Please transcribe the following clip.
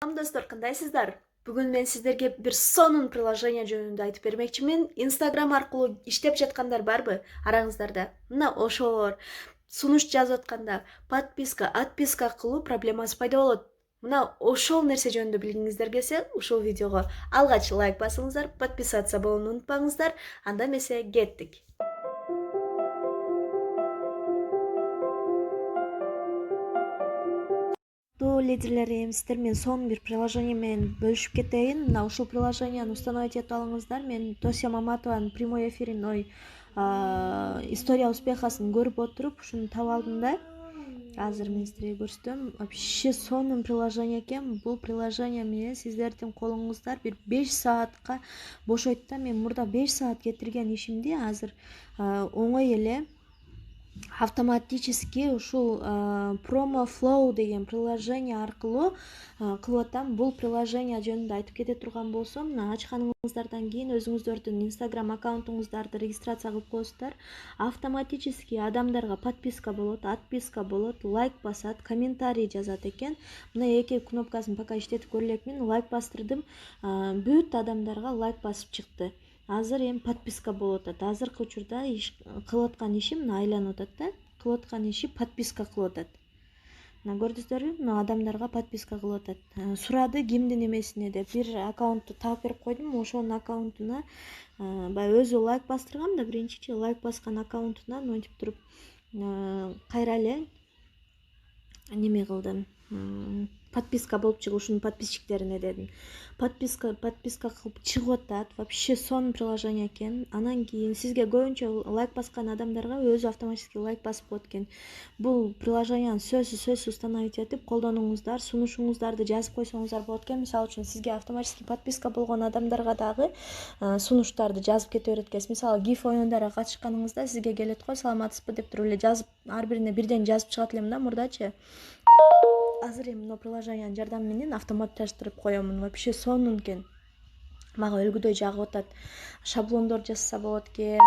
Selam dostlar, kandayсыздар? Бүгүн мен сиздерге бир сонун приложение жөнүндө айтып бермекчимин. Instagram аркылуу иштеп жаткандар барбы араңыздарда? Мына ошолор сунуш жазып атканда подписка, отписка кылуу проблемасы пайда болот. Мына ошол нерсе жөнүндө билгиңиздер келсе, ушул видеого алгач лайк басыңыздар, подписаться болууну унутпаңыздар. Анда эмесе кеттик. Лидерлерим, сиздер менен сонун бир приложение менен бөлүшүп кетейин. Мына ушул приложенияны установить этип алыңыздар. Мен Тося Маматованын прямой эфирин история успехасын көрүп отуруп ушуну таап алдым да. Азыр мен сиздерге көрсөтөм. Вообще сонун приложение экен. Бул приложение менен сиздердин колуңуздар бир 5 саатка бошойт да. Мен мурда 5 саат кетирген ишимди азыр оңой эле автоматически ушул Promo Flow деген приложение аркылуу кылып атам. Бул приложение жөнүндө айтып кете турган болсом, ачканыңыздардан кийин өзүңүздөрдүн Instagram аккаунтуңуздарды регистрация кылып коесуздар. Автоматически адамдарга подписка болот, отписка болот, лайк басат, комментарий жазат экен. Мына эки кнопкасын пока иштетип көрө элекмин. Лайк бастырдым. Бүт адамдарга лайк басып чыкты. Азыр эми подписка болуп атат. Азыркы учурда кылып аткан ишим мына айланып атат да. Кылып аткан иши подписка кылып атат. Мына көрдүңүздөрбү? Мына адамдарга подписка кылып атат. Сурады кимдин эмесине деп. Бир аккаунтту таап берип койдум. Ошонун аккаунтуна баягы өзү лайк бастыргам да, биринчи лайк баскан аккаунтуна монтип туруп кайра эле неме кылдым. Подписка болуп чыгып ушунун подписчиктерине дедим. Подписка кылып чыгып атат. Вообще сонун приложение экен. Анан кийин сизге көбүнчө лайк баскан адамдарга өзү автоматически лайк басып коет экен. Бул приложенияны сөзсүз установить этип колдонуңуздар, сунушуңуздарды жазып койсоңуздар болот экен. Мисалы үчүн сизге автоматически подписка болгон адамдарга дагы сунуштарды жазып кете берет экенсиз. Мисалы гиф оюндарга катышканыңызда сизге келет го, саламатсызбы деп туруп эле жазып, ар бирине бирден жазып чыгат элем да мурдачы. Азыр эми мына приложениянын жардамы менен автоматташтырып коёмун. Вообще сонун экен. Мага өлгүдөй жагып атат. Шаблондор жазса болот экен.